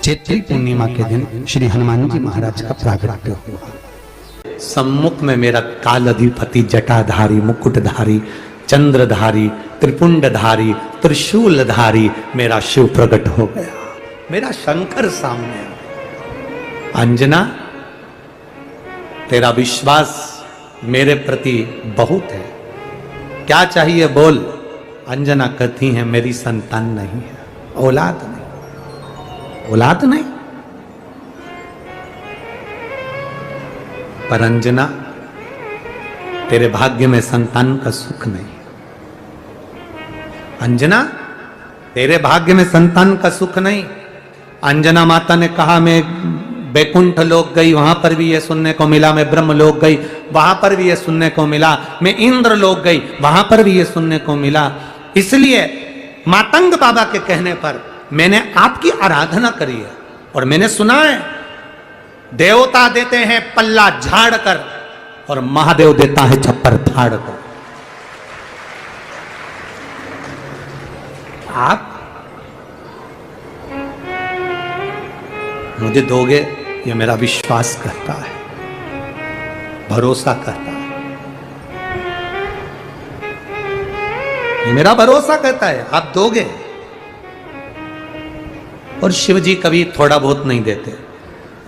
चैत्री पूर्णिमा के दिन श्री हनुमान जी महाराज का प्रागट्य हुआ। सम्मुख में मेरा कालाधिपति जटाधारी मुकुटधारी चंद्रधारी त्रिपुंडधारी त्रिशूलधारी मेरा शिव प्रकट हो गया, मेरा शंकर सामने। अंजना, तेरा विश्वास मेरे प्रति बहुत है, क्या चाहिए बोल। अंजना कहती है मेरी संतान नहीं है, औलाद नहीं, औलाद नहीं। पर अंजना, तेरे भाग्य में संतान का सुख नहीं। अंजना, तेरे भाग्य में संतान का सुख नहीं। अंजना माता ने कहा मैं बैकुंठ लोक गई, वहां पर भी ये सुनने को मिला। मैं ब्रह्म लोक गई, वहां पर भी ये सुनने को मिला। मैं इंद्र लोक गई, वहां पर भी ये सुनने को मिला। इसलिए मातंग बाबा के कहने पर मैंने आपकी आराधना करी है और मैंने सुना है देवता देते हैं पल्ला झाड़ कर और महादेव देता है छप्पर फाड़ कर। आप मुझे दोगे, ये मेरा विश्वास करता है, भरोसा करता है, ये मेरा भरोसा करता है, आप दोगे। और शिव जी कभी थोड़ा बहुत नहीं देते।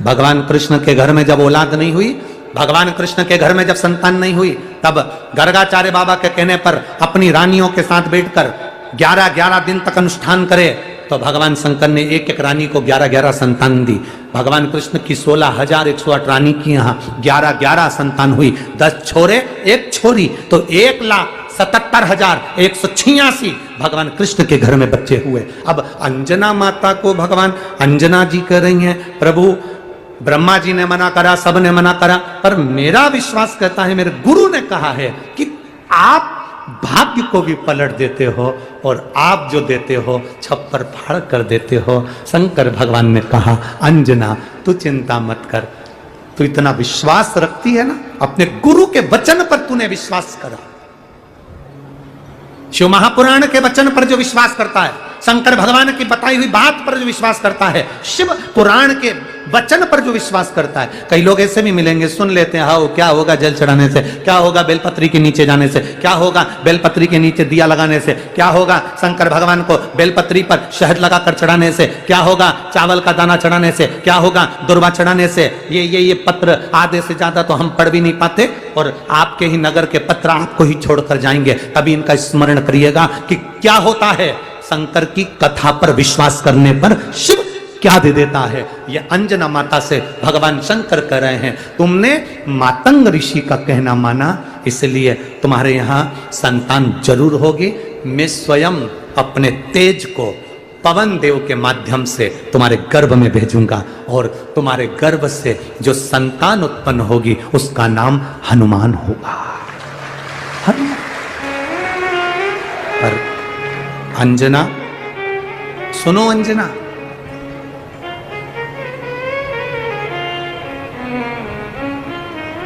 भगवान कृष्ण के घर में जब औलाद नहीं हुई, भगवान कृष्ण के घर में जब संतान नहीं हुई, तब गर्गाचार्य बाबा के कहने पर अपनी रानियों के साथ बैठकर 11-11 दिन तक अनुष्ठान करे तो भगवान शंकर ने एक एक रानी को 11-11 संतान दी। भगवान कृष्ण की 16,108 रानी की यहाँ 11-11 संतान हुई। 10 छोरे 1 छोरी, तो 1,77,186 भगवान कृष्ण के घर में बच्चे हुए। अब अंजना माता को भगवान अंजना जी कह रही हैं, प्रभु ब्रह्मा जी ने मना करा, सब ने मना करा, पर मेरा विश्वास कहता है, मेरे गुरु ने कहा है कि आप भाग्य को भी पलट देते हो और आप जो देते हो छप्पर फाड़ कर देते हो। शंकर भगवान ने कहा अंजना तू चिंता मत कर, तू इतना विश्वास रखती है ना, अपने गुरु के वचन पर तूने विश्वास करा। शिव महापुराण के वचन पर जो विश्वास करता है, शंकर भगवान की बताई हुई बात पर जो विश्वास करता है, शिव पुराण के वचन पर जो विश्वास करता है। कई लोग ऐसे भी मिलेंगे, सुन लेते हैं, हाँ क्या होगा जल चढ़ाने से, क्या होगा बेलपत्री के नीचे जाने से, क्या होगा बेलपत्री के नीचे दिया लगाने से, क्या होगा शंकर भगवान को बेलपत्री पर शहद लगाकर चढ़ाने से, क्या होगा चावल का दाना चढ़ाने से, क्या होगा दुर्वा चढ़ाने से। ये पत्र आधे से ज्यादा तो हम पढ़ भी नहीं पाते और आपके ही नगर के पत्र आपको ही छोड़कर जाएंगे। तभी इनका स्मरण करिएगा कि क्या होता है शंकर की कथा पर विश्वास करने पर शिव क्या दे देता है। यह अंजना माता से भगवान शंकर कह रहे हैं, तुमने मातंग ऋषि का कहना माना, इसलिए तुम्हारे यहाँ संतान जरूर होगी। मैं स्वयं अपने तेज को पवन देव के माध्यम से तुम्हारे गर्भ में भेजूंगा और तुम्हारे गर्भ से जो संतान उत्पन्न होगी उसका नाम हनुमान होगा। हनुमान। पर अंजना सुनो, अंजना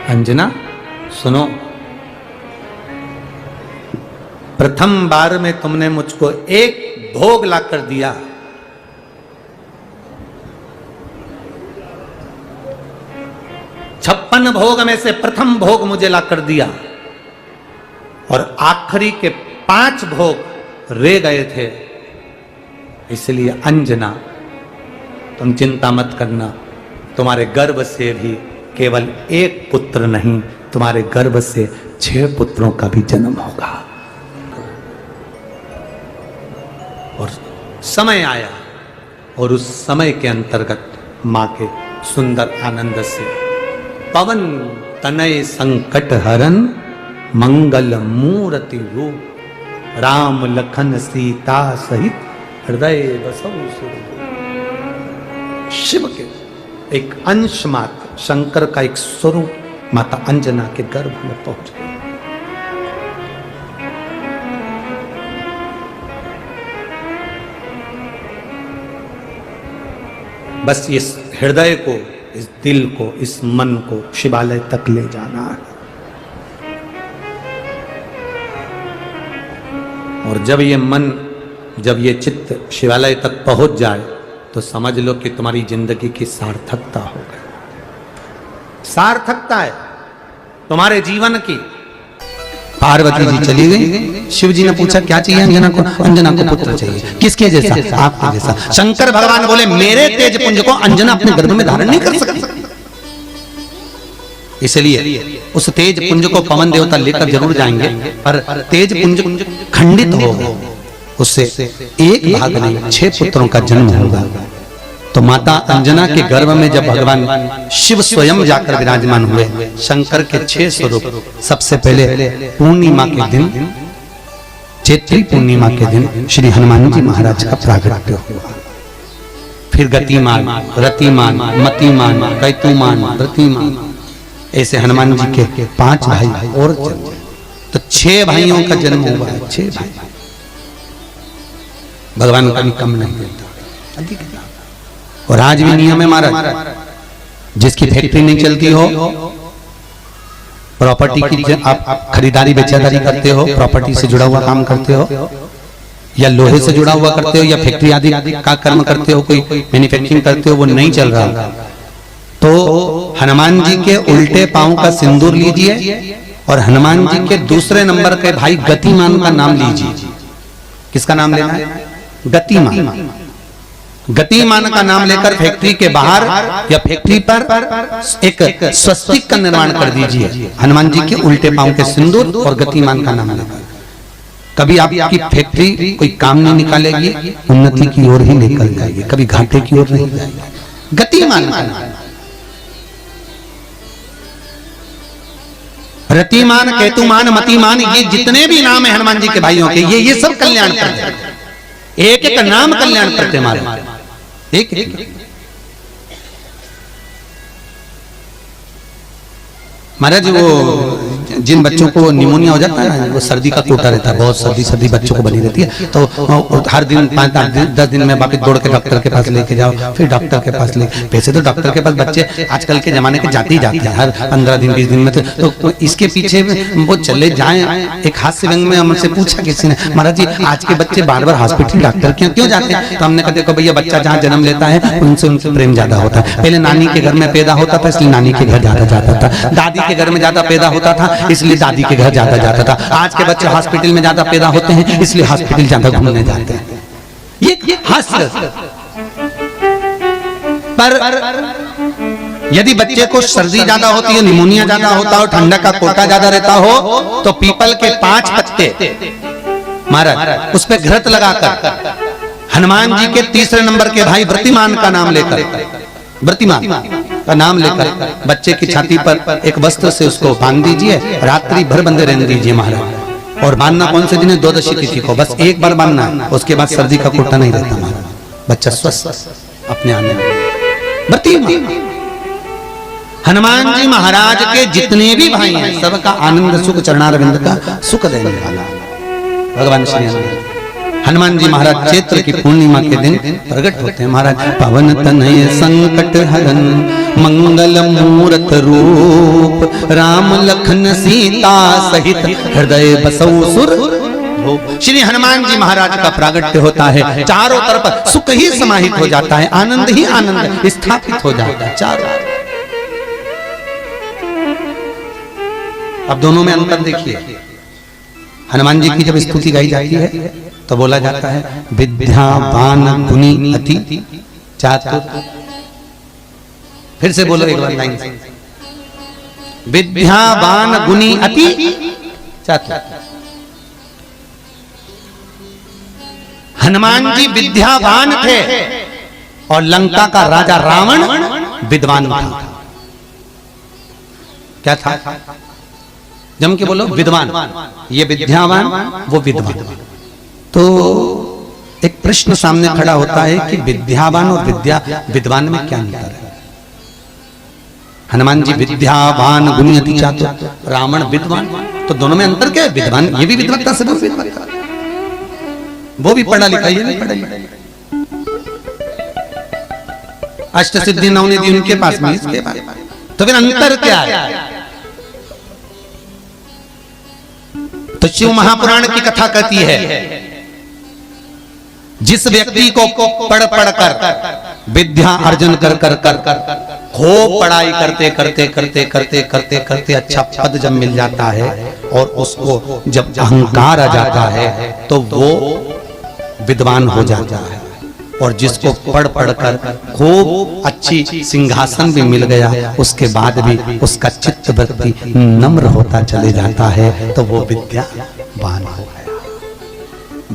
अंजना सुनो, प्रथम बार में तुमने मुझको एक भोग लाकर दिया, 56 भोग में से प्रथम भोग मुझे लाकर दिया और आखिरी के 5 भोग रह गए थे। इसलिए अंजना तुम चिंता मत करना, तुम्हारे गर्भ से भी केवल 1 पुत्र नहीं, तुम्हारे गर्भ से 6 पुत्रों का भी जन्म होगा। और समय आया और उस समय के अंतर्गत मां के सुंदर आनंद से पवन तनय संकट हरन मंगल मूर्ति रूप राम लखन सीता सहित हृदय बसौ सुरभूप। शिव के एक अंश मात्र, शंकर का एक स्वरूप माता अंजना के गर्भ में पहुंच गया। बस इस हृदय को, इस दिल को, इस मन को शिवालय तक ले जाना है। और जब ये मन, जब ये चित्त शिवालय तक पहुंच जाए तो समझ लो कि तुम्हारी जिंदगी की सार्थकता हो गई। सार्थकता है तुम्हारे जीवन की। पार्वती जी चली गई, शिव जी ने पूछा क्या चाहिए अंजना को? अंजना को पुत्र चाहिए। किसके जैसा? आपके जैसा। शंकर भगवान बोले मेरे तेज पुंज को अंजना अपने गर्भ में धारण नहीं कर सकती, इसलिए उस तेज पुंज को पवन देवता लेकर जरूर जाएंगे, पर तेज पुंज खंडित होगा, उससे एक भाग नहीं 6 पुत्रों का जन्म होगा। तो माता अंजना के गर्भ में जब भगवान शिव स्वयं जाकर विराजमान हुए, शंकर के 6 स्वरूप, सबसे पहले पूर्णिमा के दिन, चैत्री पूर्णिमा के दिन श्री हनुमान जी महाराज का प्रागट्य हुआ। फिर गतिमान, रतिमान, मतिमान, कैतुमान, रतिमान, ऐसे हनुमान जी के 5 भाई और जन्म। तो 6 भाइयों का जन्म हुआ है। 6 भाई भगवान कभी कम नहीं देता, अधिक। और आज भी नियम है महाराज, जिसकी फैक्ट्री नहीं चलती हो, प्रॉपर्टी की आप खरीदारी बेचादारी करते हो, प्रॉपर्टी से जुड़ा हुआ काम करते हो, या लोहे से जुड़ा हुआ करते हो, या फैक्ट्री आदि का कर्म करते हो, कोई मैन्युफैक्चरिंग करते हो, वो नहीं चल रहा, तो हनुमान जी के उल्टे पांव का सिंदूर लीजिए और हनुमान जी के दूसरे नंबर के भाई गतिमान का नाम लीजिए। किसका नाम लेना है? गतिमान। गतिमान का नाम लेकर फैक्ट्री के बाहर या फैक्ट्री पर एक स्वस्तिक का निर्माण कर दीजिए, हनुमान जी के उल्टे पांव के सिंदूर और गतिमान का नाम लेकर। कभी आपकी फैक्ट्री कोई काम नहीं निकालेगी, उन्नति की ओर ही निकल जाएगी, कभी घाटे की ओर नहीं जाएगी। गतिमान का नाम, रतिमान, केतुमान, मतिमान, ये जितने भी नाम है हनुमान जी के भाइयों के, ये सब कल्याण करते हैं। एक एक नाम कल्याण करते हैं हमारे, एक एक। महाराज वो जिन बच्चों को निमोनिया हो जाता है ना, वो सर्दी का कोटा रहता है, बहुत सर्दी बच्चों को बनी रहती है, तो हर दिन 5-10 दिन में वापस दौड़ के डॉक्टर के पास लेके जाओ, फिर डॉक्टर के पास ले। वैसे तो डॉक्टर के पास बच्चे आजकल के जमाने के जाते ही जाते हैं, हर 15 दिन 20 दिन में। तो इसके पीछे वो चले जाए। एक हास्य व्यंग में हमसे पूछा किसी ने, महाराज जी आज के बच्चे बार बार हॉस्पिटल डॉक्टर क्यों जाते हैं? तो हमने कहा देखो भैया, बच्चा जहाँ जन्म लेता है उनसे प्रेम ज्यादा होता है। पहले नानी के घर में पैदा होता था, इसलिए नानी के घर ज्यादा जाता था। दादी के घर में ज्यादा पैदा होता था, इसलिए दादी के घर ज्यादा जाता था। आज के बच्चे हॉस्पिटल में ज्यादा पैदा होते हैं, इसलिए हॉस्पिटल ज्यादा घूमने जाते हैं। ये हास्य। पर यदि बच्चे को सर्दी ज्यादा होती है, निमोनिया ज्यादा होता हो, ठंडा का कोटा ज्यादा रहता हो, तो पीपल के 5 पत्ते महाराज उस पर घृत लगाकर हनुमान जी के तीसरे नंबर के भाई व्रतिमान का नाम लेकर, व्रतिमान का नाम लेकर बच्चे की छाती पर एक वस्त्र से उसको बांध दीजिए, रात्रि भर बंधे रहने दीजिए महाराज। और बांधना कौन से दिन है? 12 तिथि को, बस एक बार बांधना, उसके बाद सर्दी का कोटा नहीं रहता महाराज, बच्चा स्वस्थ अपने आने। व्रतिमान हनुमान जी महाराज के जितने भी भाई हैं, सबका आनंद सुख चरणारविंद का सुख देने वाला भगवान श्री हनुमान जी महाराज चैत्र की पूर्णिमा के दिन प्रकट होते हैं। महाराज पवन तनय संकट हरन मंगल मूरत रूप, राम लखन सीता सहित हृदय बसौ सुर। श्री हनुमान जी महाराज का प्रागट्य होता है, चारों तरफ सुख ही समाहित हो जाता है, आनंद ही आनंद स्थापित हो जाता है चारों। अब दोनों में अंतर देखिए। हनुमान जी की जब स्तुति गाई जाती है तो बोला जाता है विद्यावान गुणी अति चातुर। फिर से बोलो एक बार लाइन से, विद्यावान गुणी अति चातुर। हनुमान जी विद्यावान थे और लंका का राजा रावण विद्वान था। क्या था? जम के बोलो विद्वान। ये विद्यावान, वो विद्वान। तो एक प्रश्न सामने खड़ा होता है कि विद्यावान और विद्वान में क्या अंतर है? हनुमान जी विद्यावान गुणी अति चातुर, रावण विद्वान, तो दोनों में अंतर क्या है? विद्वान ये भी विद्वत्ता से विद्वत्ता, वो भी पढ़ा लिखा, ये भी पढ़ा लिखा। अष्ट सिद्धि नवनिधि उनके पास में, इसके पास। तो फिर अंतर क्या है? तो शिव महापुराण की कथा कहती है, जिस व्यक्ति को पढ़ कर विद्या अर्जन कर कर कर खूब पढ़ाई करते करते करते करते करते करते अच्छा पद जब मिल जाता है और उसको जब अहंकार आ जाता है तो वो विद्वान हो जाता है। और जिसको पढ़ पढ़ कर खूब अच्छी सिंहासन भी मिल गया उसके बाद भी उसका चित्त वृत्ति नम्र होता चले जाता है तो वो विद्यावान हो गया।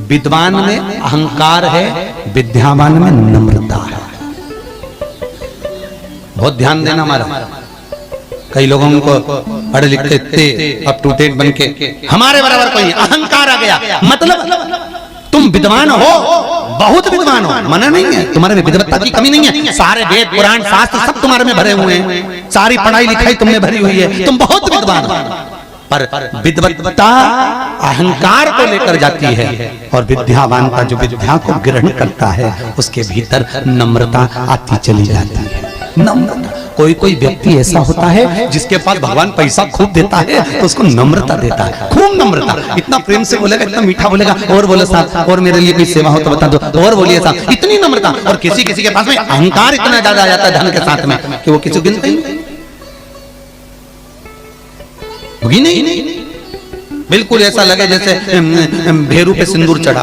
विद्वान में अहंकार है, विद्यावान में नम्रता है। बहुत ध्यान देना हमारा। कई लोगों को पढ़े लिखे थे अब टू डेट बन के हमारे बराबर कोई अहंकार आ गया, मतलब तुम विद्वान हो, बहुत विद्वान हो, मना नहीं है, तुम्हारे में विद्वत्ता की कमी नहीं है, सारे वेद पुराण शास्त्र सब तुम्हारे में भरे हुए हैं, सारी पढ़ाई लिखाई तुमने भरी हुई है, तुम बहुत विद्वान हो। पर विद्वत्ता अहंकार को लेकर जाती है और विद्यावान का जो विद्या को ग्रहण करता है उसके भीतर नम्रता आती चली जाती है। नम्रता, कोई कोई व्यक्ति ऐसा होता है जिसके पास भगवान पैसा खूब देता है तो उसको नम्रता देता है, खूब नम्रता, इतना प्रेम से बोलेगा, इतना मीठा बोलेगा, और बोले साहब और मेरे लिए कोई सेवा हो तो बता दो, और बोलिए साहब, इतनी नम्रता। और किसी किसी के पास में अहंकार इतना ज्यादा आ जाता है धन के साथ में कि वो किसी गिनते ही नहीं, बिल्कुल ऐसा लगे जैसे भेरू पे सिंदूर चढ़ा,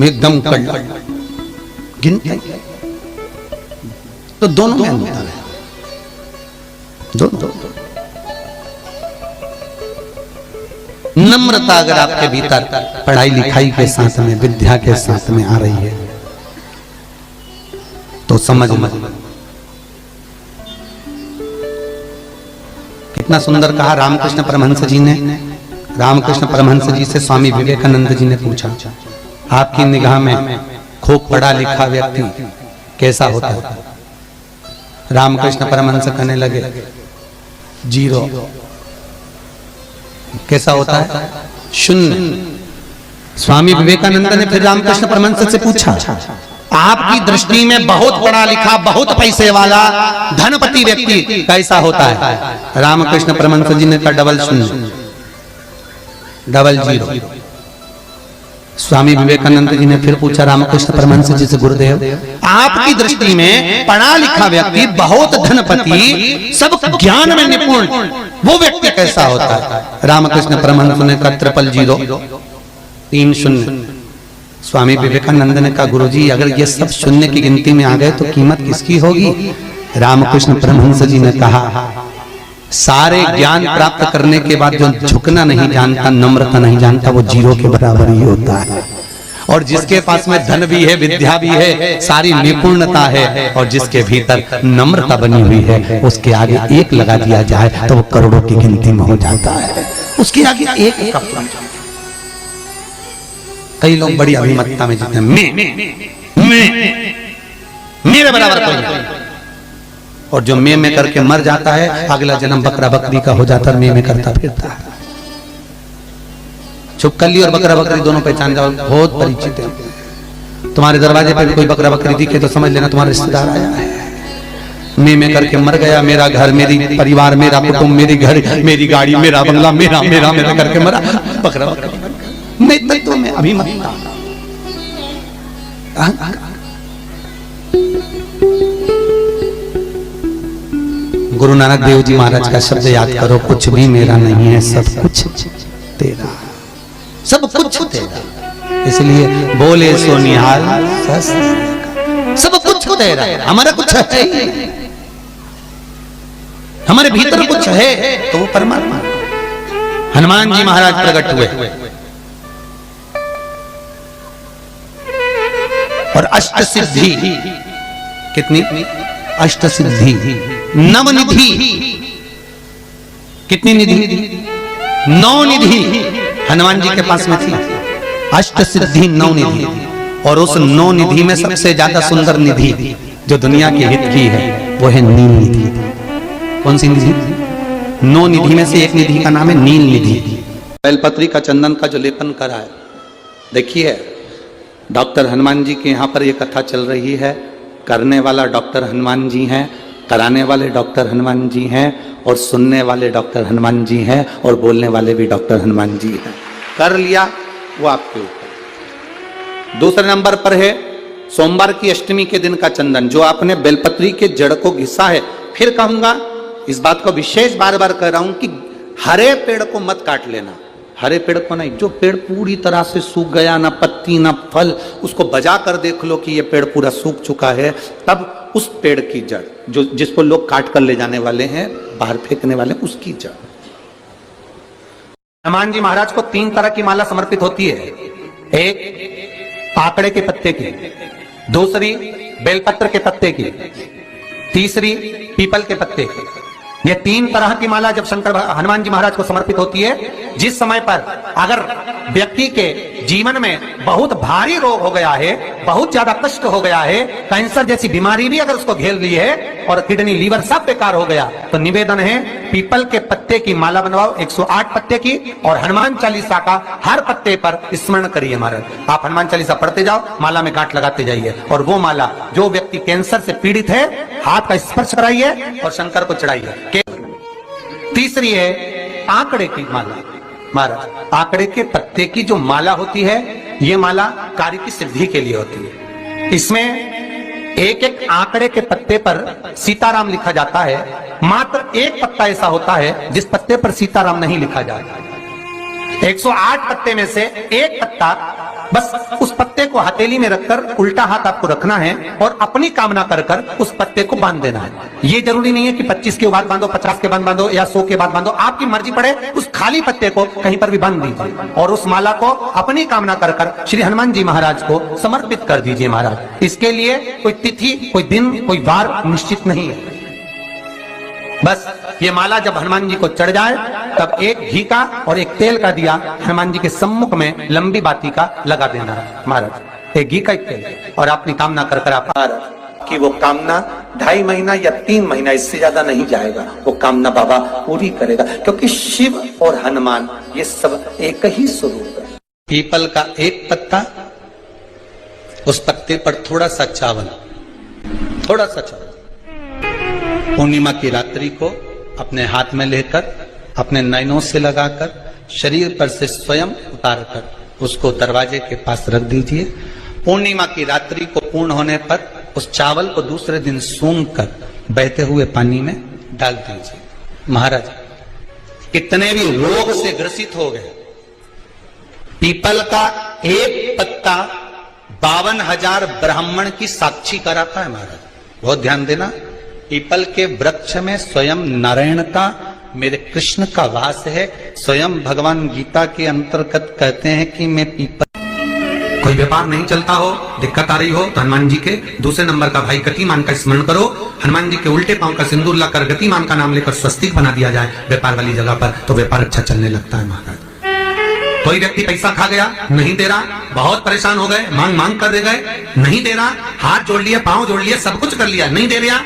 एकदम गिनते। तो दोनों में अंतर है, दो। नम्रता अगर आपके भीतर पढ़ाई लिखाई के साथ में विद्या के साथ में आ रही है तो समझ लो। कितना सुंदर कहा रामकृष्ण परमहंस जी ने। रामकृष्ण परमहंस जी से स्वामी विवेकानंद जी ने पूछा, आपकी निगाह में खूब पढ़ा लिखा व्यक्ति कैसा होता है? रामकृष्ण परमहंस कहने लगे, जीरो। कैसा होता है? शून्य। स्वामी विवेकानंद ने फिर रामकृष्ण परमहंस से पूछा, आपकी दृष्टि में बहुत पढ़ा लिखा बहुत पैसे वाला धनपति व्यक्ति कैसा होता है? रामकृष्ण परमहंस जी ने कहा, डबल शून्य, डबल जीरो। स्वामी विवेकानंद जी ने फिर पूछा रामकृष्ण परमहंस जी से, गुरुदेव आपकी दृष्टि में पढ़ा लिखा व्यक्ति बहुत धनपति सब ज्ञान में निपुण वो व्यक्ति कैसा होता है? रामकृष्ण परमहंस ने कहा, ट्रिपल जीरो, 3 शून्य। स्वामी विवेकानंद ने कहा, गुरुजी अगर ये सब शून्य की गिनती में आ गए तो कीमत किसकी होगी? रामकृष्ण परमहंस जी ने कहा, सारे ज्ञान प्राप्त करने के बाद जो झुकना नहीं जानता, नम्रता नहीं जानता, वो जीरो के बराबर ही होता है। और जिसके पास में धन भी है, विद्या भी है, सारी निपुणता है, और जिसके भीतर नम्रता बनी हुई है, उसके आगे एक लगा दिया जाए तो वो करोड़ों की गिनती में हो जाता है। उसके आगे एक का कई लोग बड़ी अभिमतता में जीते हैं, मैं मेरे बराबर कोई नहीं। और जो मैं करके मर जाता है, अगला जन्म बकरा बकरी का हो जाता है, मैं करता फिरता है। छुपकली और बकरा बकरी दोनों पहचान जाओ, बहुत परिचित है। तुम्हारे दरवाजे पर कोई बकरा बकरी दिखे तो समझ लेना तुम्हारा रिश्तेदार आया है। मैं करके मर गया, मेरा घर, मेरी परिवार, मेरा कुटुंब, मेरी घर, मेरी गाड़ी, मेरा बंगला, मेरा मेरा मेरा करके मरा, बकरा बकरी। मैं तत्व में अभिमतता। गुरु नानक देव जी महाराज का शब्द याद करो, कुछ भी मेरा नहीं है, सब कुछ तेरा, सब कुछ तेरा। इसलिए बोले सो निहाल सब कुछ तेरा, हमारा कुछ है, हमारे भीतर कुछ है तो वो परमात्मा। हनुमान जी महाराज प्रकट हुए और अष्ट सिद्धि, कितनी? अष्ट सिद्धि, नवनिधि, कितनी निधि? 9 निधि हनुमान जी के पास में थी। अष्ट सिद्धि 9 निधि, और उस 9 निधि में सबसे ज्यादा सुंदर निधि जो दुनिया के हित की है वो है नील निधि। कौन सी निधि? 9 निधि में से एक निधि का नाम है नील निधि। बेलपत्री का, चंदन का जो लेपन करा है, देखिए डॉक्टर हनुमान जी के यहाँ पर ये कथा चल रही है। करने वाला डॉक्टर हनुमान जी हैं, कराने वाले डॉक्टर हनुमान जी हैं, और सुनने वाले डॉक्टर हनुमान जी हैं, और बोलने वाले भी डॉक्टर हनुमान जी हैं। कर लिया वो आपके ऊपर। दूसरे नंबर पर है सोमवार की अष्टमी के दिन का चंदन जो आपने बेलपत्री के जड़ को घिसा है, फिर कहूंगा इस बात को विशेष बार बार कह रहा हूं कि हरे पेड़ को मत काट लेना, हरे पेड़ को नहीं। जो पेड़ पूरी तरह से सूख गया, ना पत्ती ना फल, उसको बजा कर देख लो कि ये पेड़ पूरा सूख चुका है, तब उस पेड़ की जड़ जो जिसको लोग काट कर ले जाने वाले हैं, बाहर फेंकने वाले, उसकी जड़। हनुमान जी महाराज को 3 तरह की माला समर्पित होती है। एक आकड़े के पत्ते की, दूसरी बेलपत्र के पत्ते की, तीसरी पीपल के पत्ते की। ये 3 तरह की माला जब शंकर हनुमान जी महाराज को समर्पित होती है, जिस समय पर अगर व्यक्ति के जीवन में बहुत भारी रोग हो गया है, बहुत ज्यादा कष्ट हो गया है, कैंसर जैसी बीमारी भी अगर उसको घेर ली है और किडनी लीवर सब बेकार हो गया, तो निवेदन है पीपल के पत्ते की माला बनवाओ, 108 पत्ते की, और हनुमान चालीसा का हर पत्ते पर स्मरण करिए महाराज। आप हनुमान चालीसा पढ़ते जाओ, माला में गांठ लगाते जाइए, और वो माला जो व्यक्ति कैंसर से पीड़ित है, हाथ का स्पर्श कराइए और शंकर को चढ़ाइए। तीसरी है आंकड़े की माला। महाराज, आंकड़े के पत्ते की जो माला होती है, ये माला कार्य की सिद्धि के लिए होती है। इसमें एक एक आंकड़े के पत्ते पर सीताराम लिखा जाता है। मात्र एक पत्ता ऐसा होता है जिस पत्ते पर सीताराम नहीं लिखा जाता। 108 पत्ते में से एक पत्ता, बस उस पत्ते को हथेली में रखकर उल्टा हाथ आपको रखना है और अपनी कामना कर कर उस पत्ते को बांध देना है। ये जरूरी नहीं है कि 25 के बाद बांधो, 50 के बाद बांधो या 100 के बाद बांधो, आपकी मर्जी पड़े। उस खाली पत्ते को कहीं पर भी बांध दीजिए और उस माला को अपनी कामना कर कर श्री हनुमान जी महाराज को समर्पित कर दीजिए महाराज। इसके लिए कोई तिथि, कोई दिन, कोई वार निश्चित नहीं है। बस ये माला जब हनुमान जी को चढ़ जाए, तब एक घी का और एक तेल का दिया हनुमान जी के सम्मुख में लंबी बाती का लगा देना है महाराज। एक घी का, एक तेल, और अपनी कामना कर कर आप महाराज कि वो कामना 2.5 महीना या 3 महीना, इससे ज्यादा नहीं जाएगा, वो कामना बाबा पूरी करेगा, क्योंकि शिव और हनुमान ये सब एक ही स्वरूप है। पीपल का एक पत्ता, उस पत्ते पर थोड़ा सा चावल, थोड़ा सा चावल, पूर्णिमा की रात्रि को अपने हाथ में लेकर, अपने नयनों से लगाकर, शरीर पर से स्वयं उतारकर उसको दरवाजे के पास रख दीजिए। पूर्णिमा की रात्रि को पूर्ण होने पर उस चावल को दूसरे दिन सूंघ कर बहते हुए पानी में डाल दीजिए। महाराज, कितने भी रोग से ग्रसित हो गए, पीपल का एक पत्ता 52,000 ब्राह्मण की साक्षी कराता है महाराज। बहुत ध्यान देना, पीपल के वृक्ष में स्वयं नारायण का, मेरे कृष्ण का वास है। स्वयं भगवान गीता के अंतर्गत कहते हैं कि मैं पीपल, कोई व्यापार नहीं चलता हो, दिक्कत आ रही हो, तो हनुमान जी के दूसरे नंबर का भाई गतिमान का स्मरण करो। हनुमान जी के उल्टे पांव का सिंदूर लाकर गतिमान का नाम लेकर स्वस्तिक बना दिया जाए व्यापार वाली जगह पर, तो व्यापार अच्छा चलने लगता है महाराज। कोई व्यक्ति पैसा खा गया, नहीं दे रहा, बहुत परेशान हो गए, मांग मांग कर दे गए, नहीं दे रहा, हाथ जोड़ लिया, पांव जोड़ लिया, सब कुछ कर लिया, नहीं दे रहा,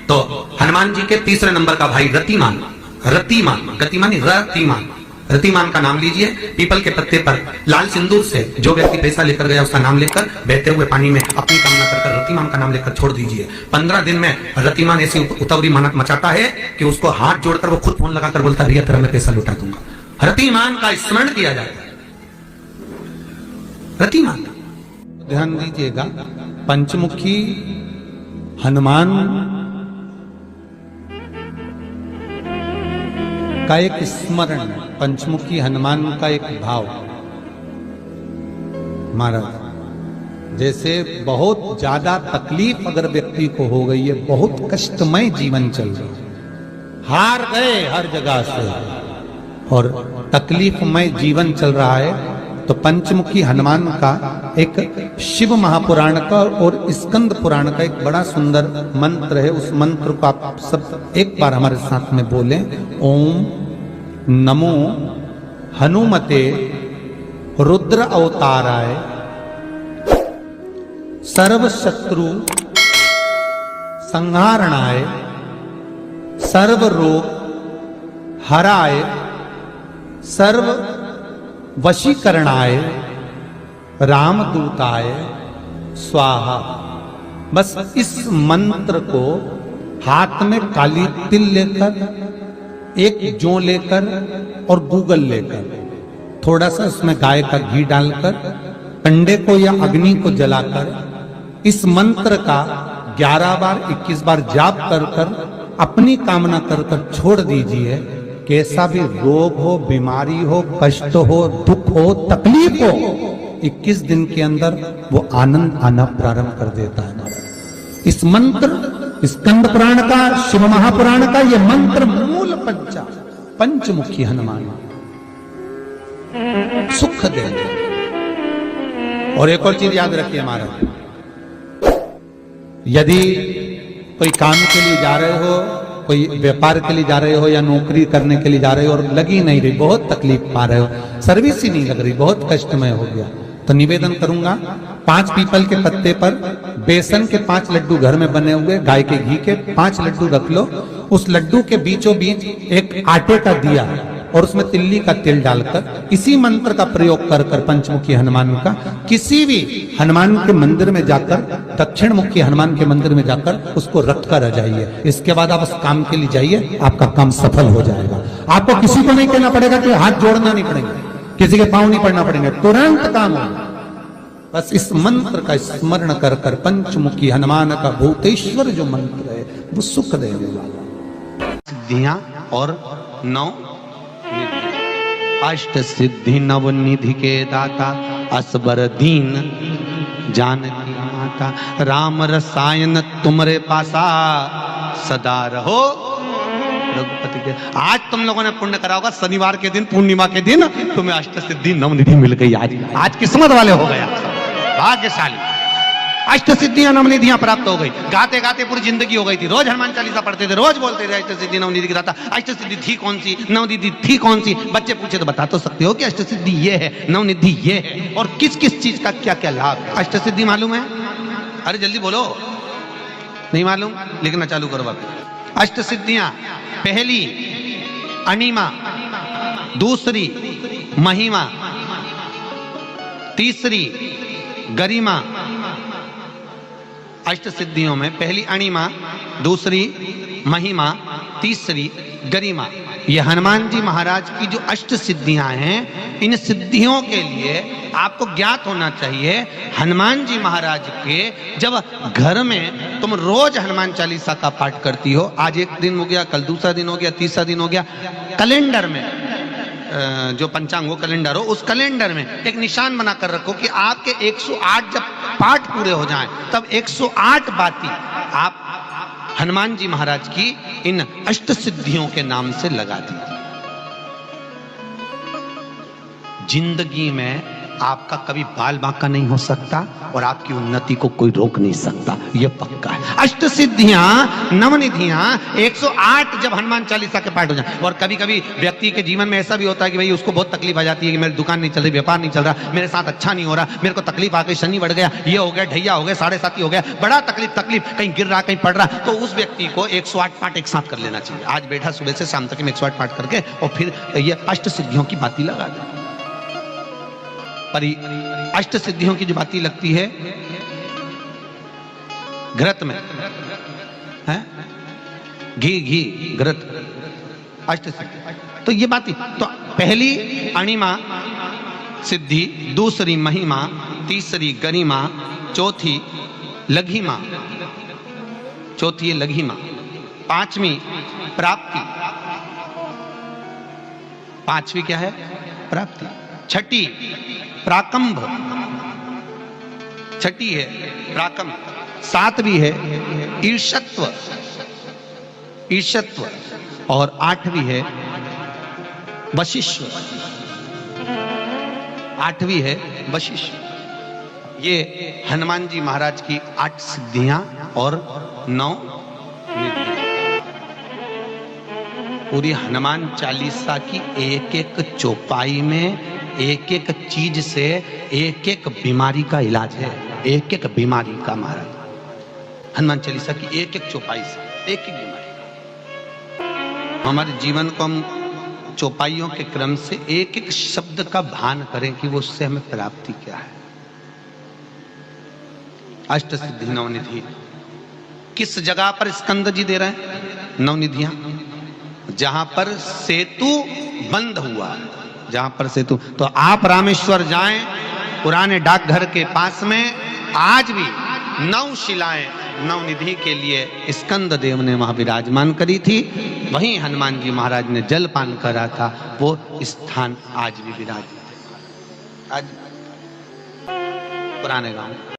तो हनुमान जी के तीसरे नंबर का भाई रतिमान, रतिमान, गतिमान, रतिमान, रतिमान का नाम लीजिए। पीपल के पत्ते पर लाल सिंदूर से जो व्यक्ति पैसा लेकर गया उसका नाम लेकर बहते हुए पानी में अपनी कामना कर रतिमान का नाम लेकर छोड़ दीजिए। 15 दिन में रतिमान ऐसी उतावली मचाता है कि उसको हाथ जोड़कर वो खुद फोन लगाकर बोलता है, भैया तेरा मैं पैसा लौटा दूंगा। रतिमान का स्मरण किया जाता है। रतिमान, ध्यान दीजिएगा, पंचमुखी हनुमान का एक स्मरण, पंचमुखी हनुमान का एक भाव। महाराज, जैसे बहुत ज्यादा तकलीफ अगर व्यक्ति को हो गई है, बहुत कष्टमय जीवन चल रहा है, हार गए हर जगह से और तकलीफमय जीवन चल रहा है, तो पंचमुखी हनुमान का एक शिव महापुराण का और स्कंद पुराण का एक बड़ा सुंदर मंत्र है। उस मंत्र को आप सब एक बार हमारे साथ में बोलें। ओम नमो हनुमते रुद्र अवताराय सर्व शत्रु संहारणाय सर्व रोग हराय सर्व वशीकरणाय रामदूताय स्वाहा। बस इस मंत्र को हाथ में काली तिल लेकर, एक जौ लेकर और गूगल लेकर, थोड़ा सा उसमें गाय का घी डालकर, कंडे को या अग्नि को जलाकर इस मंत्र का 11 बार 21 बार जाप कर कर अपनी कामना कर कर छोड़ दीजिए। कैसा भी रोग हो, बीमारी हो, कष्ट हो, दुख हो, तकलीफ हो, 21 दिन के अंदर वो आनंद आना प्रारंभ कर देता है। इस मंत्र, स्कंद पुराण का, शिव महापुराण का ये मंत्र मूल पंचमुखी हनुमान सुख देंगे। और एक और चीज याद रखिए महाराज, यदि कोई काम के लिए जा रहे हो, कोई व्यापार के लिए जा रहे हो या नौकरी करने के लिए जा रहे हो और लगी नहीं रही, बहुत तकलीफ पा रहे हो, सर्विस ही नहीं लग रही, बहुत कष्टमय हो गया, तो निवेदन करूंगा 5 पीपल के पत्ते पर बेसन के 5 लड्डू घर में बने हुए, गाय के घी के 5 लड्डू रख लो। उस लड्डू के बीचों बीच एक आटे का दिया और उसमें तिल्ली का तेल डालकर इसी मंत्र का प्रयोग कर कर पंचमुखी हनुमान का किसी भी हनुमान के मंदिर में जाकर, दक्षिण मुखी हनुमान के मंदिर में जाकर उसको रख कर आ जाइए। इसके बाद आप उस काम के लिए जाइए, आपका काम सफल हो जाएगा। आपको किसी को नहीं कहना पड़ेगा कि हाथ जोड़ना नहीं पड़ेगा, किसी के पांव नहीं पड़ना पड़ेंगे, तुरंत काम होगा। बस इस मंत्र का स्मरण कर कर पंचमुखी हनुमान का भूतेश्वर जो मंत्र है वो सुख देने वाला। सिद्धियां और 9 अष्ट सिद्धि नव निधि के दाता, असबर दीन जानकी माता, राम रसायन तुमरे पासा सदा रहो रघुपति के। आज तुम लोगों ने पुण्य करा होगा, शनिवार के दिन, पूर्णिमा के दिन तुम्हें अष्ट सिद्धि नवनिधि मिल गई। आज किस्मत वाले हो गया, भाग्यशाली। अष्ट सिद्धियां नवनिधियां प्राप्त हो गई। गाते गाते पूरी जिंदगी हो गई थी, रोज हनुमान चालीसा पढ़ते थे, रोज बोलते थे अष्ट सिद्धि नवनिधि की दाता। अष्ट सिद्धि थी कौन सी, नवनिधि थी कौन सी? बच्चे पूछे तो बता तो सकते हो कि अष्ट सिद्धि ये है, नवनिधि ये है, और किस किस चीज का क्या क्या लाभ है। अष्ट सिद्धि मालूम है? अरे जल्दी बोलो, नहीं मालूम? लिखना चालू करो बाबू। अष्ट सिद्धियां, पहली अणिमा, दूसरी महिमा, तीसरी गरिमा। अष्ट सिद्धियों में पहली अणिमा, दूसरी महिमा, तीसरी गरिमा। ये हनुमान जी महाराज की जो अष्ट सिद्धियां हैं, इन सिद्धियों के लिए आपको ज्ञात होना चाहिए, हनुमान जी महाराज के जब घर में तुम रोज हनुमान चालीसा का पाठ करती हो, आज एक दिन हो गया, कल दूसरा दिन हो गया, तीसरा दिन हो गया, कैलेंडर में जो पंचांग हो कैलेंडर हो, उस कैलेंडर में एक निशान बनाकर रखो कि आपके 108 जब पाठ पूरे हो जाएं, तब 108 बाती आप हनुमान जी महाराज की इन अष्ट सिद्धियों के नाम से लगा दीजिए। जिंदगी में आपका कभी बाल बांका नहीं हो सकता और आपकी उन्नति को कोई रोक नहीं सकता, यह पक्का है। अष्ट सिद्धियां नवनिधियां 108 जब हनुमान चालीसा के पाठ हो जाए। और कभी कभी व्यक्ति के जीवन में ऐसा भी होता है कि भाई उसको बहुत तकलीफ आ जाती है कि मेरी दुकान नहीं चल रही, व्यापार नहीं चल रहा, मेरे साथ अच्छा नहीं हो रहा, मेरे को तकलीफ आ गई, शनि बढ़ गया, ये हो गया, ढैया हो गया, 7.5 हो गया, बड़ा तकलीफ, कहीं गिर रहा, कहीं पड़ रहा, तो उस व्यक्ति को 108 पाठ एक साथ कर लेना चाहिए। आज बैठा सुबह से शाम तक 108 पाठ करके और फिर ये अष्ट सिद्धियों की बाती लगा दे। पर अष्ट सिद्धियों की जो बाती लगती है घृत में है, घी घृत, अष्ट सिद्धि, तो ये बाती, तो पहली अणिमा सिद्धि, दूसरी महिमा, तीसरी गरिमा, चौथी लघिमा, चौथी लघिमा, पांचवी प्राप्ति, पांचवी क्या है? प्राप्ति। छठी प्राकंभ, छठी है प्राकंभ, सातवीं है ईर्षत्व, ईर्षत्व, और आठवीं है वशिष्ठ, आठवीं है वशिष्ठ। ये हनुमान जी महाराज की 8 सिद्धियां और 9 निधियां। पूरी हनुमान चालीसा की एक एक चौपाई में एक एक चीज से एक एक बीमारी का इलाज है, एक एक बीमारी का। महाराज हनुमान चालीसा की एक एक चौपाई से एक एक बीमारी का। हमारे जीवन को हम चौपाइयों के क्रम से एक एक शब्द का भान करें कि वो उससे हमें प्राप्ति क्या है। अष्ट सिद्धि नवनिधि किस जगह पर स्कंद जी दे रहे हैं? नवनिधियां जहां पर सेतु बंद हुआ, जहां पर सेतु, तो आप रामेश्वर जाएं, पुराने डाकघर के पास में आज भी 9 शिलाएं नवनिधि के लिए स्कंद देव ने वहां विराजमान करी थी, वहीं हनुमान जी महाराज ने जलपान करा था। वो स्थान आज भी विराजित है। आज पुराने गांव